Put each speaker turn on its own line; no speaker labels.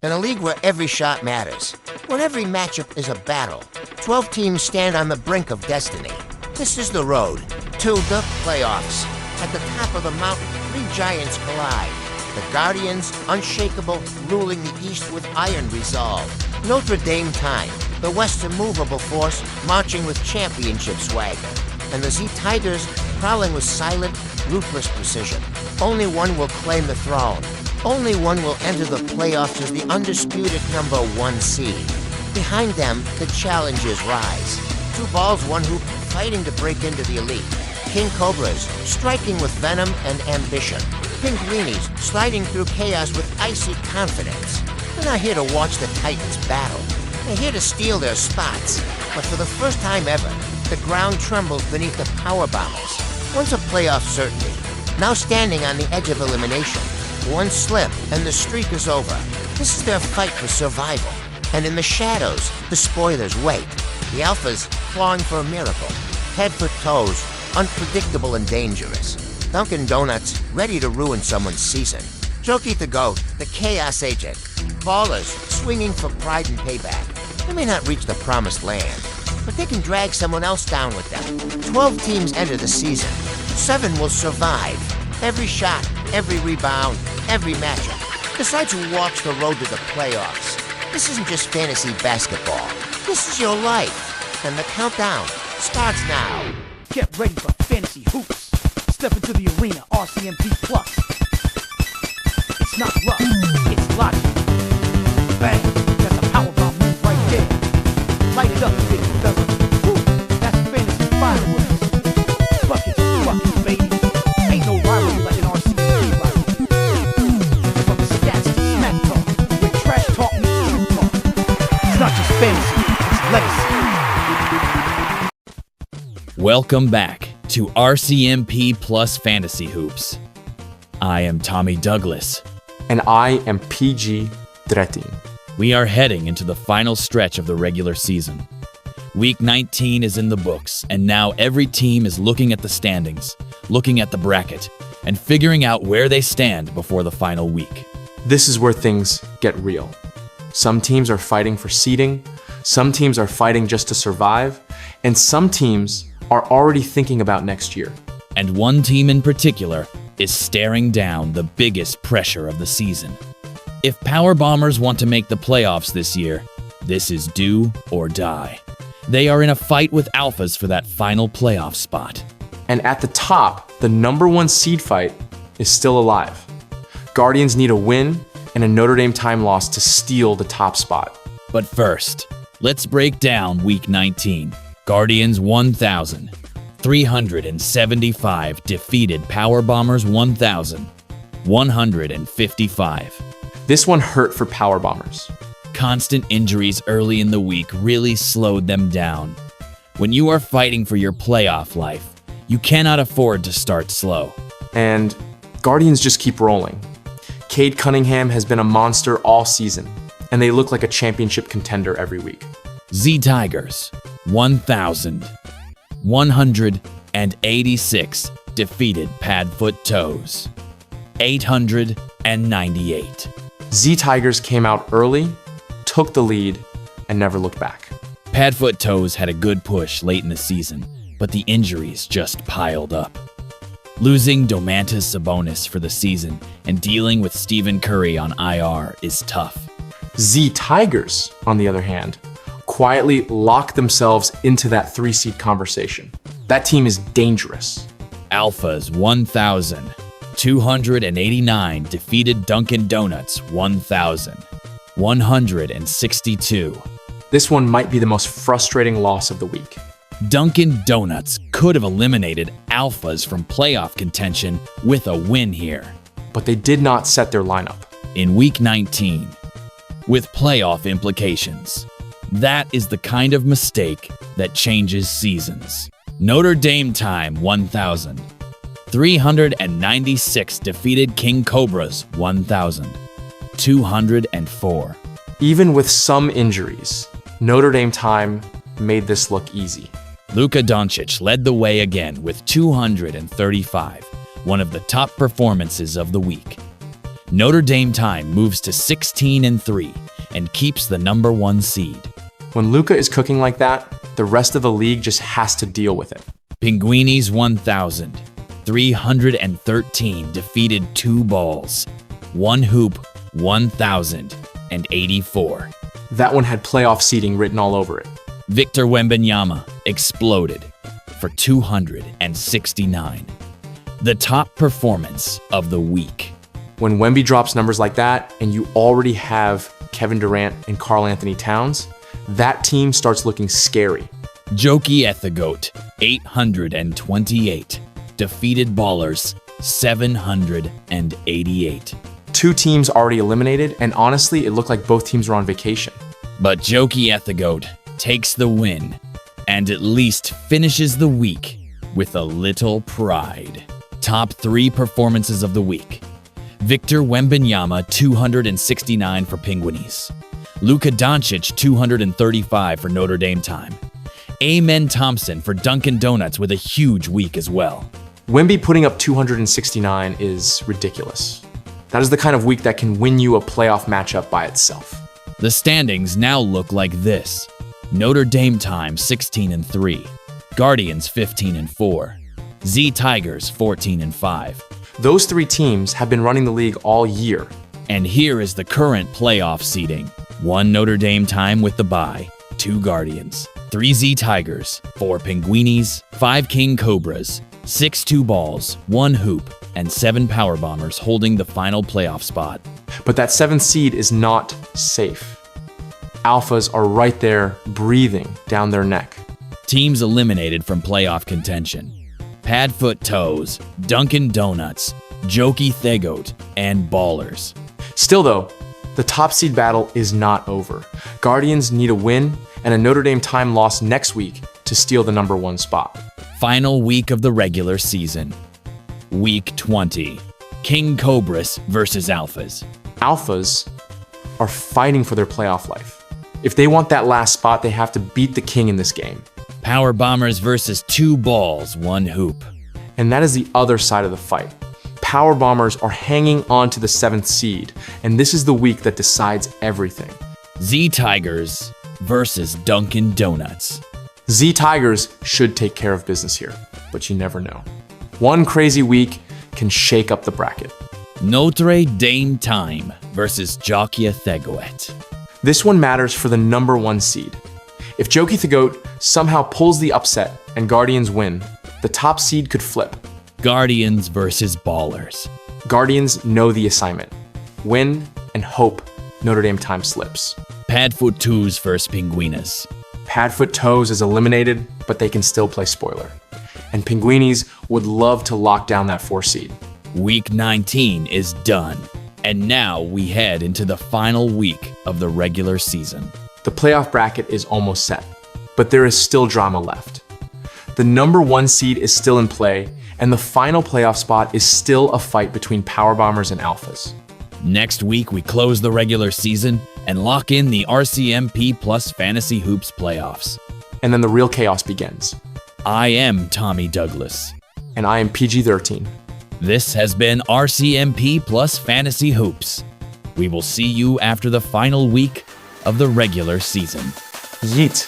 In a league where every shot matters, when every matchup is a battle, 12 teams stand on the brink of destiny. This is the road to the playoffs. At the top of the mountain, three giants collide. The Guardians, unshakable, ruling the East with iron resolve. Notre Dame Time, the West's immovable force, marching with championship swagger. And the Z Tigers, prowling with silent, ruthless precision. Only one will claim the throne. Only one will enter the playoffs as the undisputed number 1 seed. Behind them, the challengers rise. 2 balls, 1 hoop, fighting to break into the elite. King Cobras, striking with venom and ambition. Pink Weenies, sliding through chaos with icy confidence. They're not here to watch the Titans battle. They're here to steal their spots. But for the first time ever, the ground trembles beneath the Powerbombers. Once a playoff certainty, now standing on the edge of elimination. 1 slip, and the streak is over. This is their fight for survival. And in the shadows, the spoilers wait. The Alphas clawing for a miracle. Head for toes, unpredictable and dangerous. Dunkin' Donuts, ready to ruin someone's season. Jokey the Goat, the chaos agent. Ballers, swinging for pride and payback. They may not reach the promised land, but they can drag someone else down with them. 12 teams enter the season. 7 will survive. Every shot, every rebound, every matchup. Decides who walks the road to the playoffs. This isn't just fantasy basketball. This is your life. And the countdown starts now.
Get ready for Fantasy Hoops. Step into the arena, RCMP Plus. It's not luck, it's logic. Bang, that's a powerbomb move right there. Light it up, big fella. Woo, that's fantasy fireworks. Buckets, baby. Ain't no rivalry like an RCMP rivalry. From the stats to smack talk, where trash talk meets true talk. It's not just fantasy, it's legacy.
Welcome back to RCMP Plus Fantasy Hoops. I am Tommy Douglas.
And I am PG Dretin.
We are heading into the final stretch of the regular season. Week 19 is in the books, and now every team is looking at the standings, looking at the bracket, and figuring out where they stand before the final week.
This is where things get real. Some teams are fighting for seeding, some teams are fighting just to survive, and some teams are already thinking about next year.
And one team in particular is staring down the biggest pressure of the season. If Powerbombers want to make the playoffs this year, this is do or die. They are in a fight with Alphas for that final playoff spot.
And at the top, the number 1 seed fight is still alive. Guardians need a win and a Notre Dame Time loss to steal the top spot.
But first, let's break down Week 19. Guardians 1,000. 375 defeated Powerbombers 1,155.
This one hurt for Powerbombers.
Constant injuries early in the week really slowed them down. When you are fighting for your playoff life, you cannot afford to start slow.
And Guardians just keep rolling. Cade Cunningham has been a monster all season, and they look like a championship contender every week.
Z Tigers 1,186 defeated Padfoot Toes 898.
Z Tigers came out early, took the lead, and never looked back.
Padfoot Toes had a good push late in the season, but the injuries just piled up. Losing Domantas Sabonis for the season and dealing with Stephen Curry on IR is tough.
Z Tigers, on the other hand, quietly locked themselves into that 3-seed conversation. That team is dangerous.
Alphas 1,289 defeated Dunkin' Donuts 1,162.
This one might be the most frustrating loss of the week.
Dunkin' Donuts could have eliminated Alphas from playoff contention with a win here.
But they did not set their lineup.
In Week 19, with playoff implications. That is the kind of mistake that changes seasons. Notre Dame Time 1,000. 396 defeated King Cobras 1,204.
Even with some injuries, Notre Dame Time made this look easy.
Luka Dončić led the way again with 235, one of the top performances of the week. Notre Dame Time moves to 16-3 and keeps the #1 seed.
When Luka is cooking like that, the rest of the league just has to deal with it.
Pinguinis 1,313 defeated 2 balls. 1 hoop 1,084.
That one had playoff seeding written all over it.
Victor Wembanyama exploded for 269. The top performance of the week.
When Wemby drops numbers like that, and you already have Kevin Durant and Karl Anthony Towns, that team starts looking scary.
Jokie Ethigoat, 828. Defeated Ballers, 788.
2 teams already eliminated, and honestly, it looked like both teams were on vacation.
But Jokie Ethigoat takes the win, and at least finishes the week with a little pride. Top 3 performances of the week. Victor Wembanyama, 269 for Pinguinis. Luka Dončić, 235 for Notre Dame Time. Amen Thompson for Dunkin' Donuts with a huge week as well.
Wemby putting up 269 is ridiculous. That is the kind of week that can win you a playoff matchup by itself.
The standings now look like this. Notre Dame Time 16-3. Guardians 15-4. Z Tigers 14-5.
Those 3 teams have been running the league all year.
And here is the current playoff seeding. 1 Notre Dame Time with the bye, 2 Guardians, 3 Z Tigers, 4 Pinguinis, 5 King Cobras, 6 2 balls, 1 hoop, and 7 Powerbombers holding the final playoff spot.
But that 7th seed is not safe. Alphas are right there breathing down their neck.
Teams eliminated from playoff contention. Padfoot Toes, Dunkin' Donuts, Jokie Ethigoat, and Ballers.
Still though, the top seed battle is not over. Guardians need a win and a Notre Dame Time loss next week to steal the #1 spot.
Final week of the regular season. Week 20. King Cobras versus Alphas.
Alphas are fighting for their playoff life. If they want that last spot, they have to beat the King in this game.
Powerbombers versus 2 balls, 1 hoop.
And that is the other side of the fight. Powerbombers are hanging on to the 7th seed, and this is the week that decides everything.
Z Tigers versus Dunkin' Donuts.
Z Tigers should take care of business here, but you never know. One crazy week can shake up the bracket.
Notre Dame Time versus Jokie Ethigoat.
This one matters for the #1 seed. If Jokie Ethigoat somehow pulls the upset and Guardians win, the top seed could flip.
Guardians versus Ballers.
Guardians know the assignment. Win and hope Notre Dame Time slips.
Padfoot Toes versus Pinguinis.
Padfoot Toes is eliminated, but they can still play spoiler. And Pinguinis would love to lock down that 4 seed.
Week 19 is done, and now we head into the final week of the regular season.
The playoff bracket is almost set, but there is still drama left. The #1 seed is still in play, and the final playoff spot is still a fight between Powerbombers and Alphas.
Next week, we close the regular season and lock in the RCMP plus Fantasy Hoops playoffs.
And then the real chaos begins.
I am Tommy Douglas.
And I am PG-13.
This has been RCMP plus Fantasy Hoops. We will see you after the final week of the regular season.
Yeet.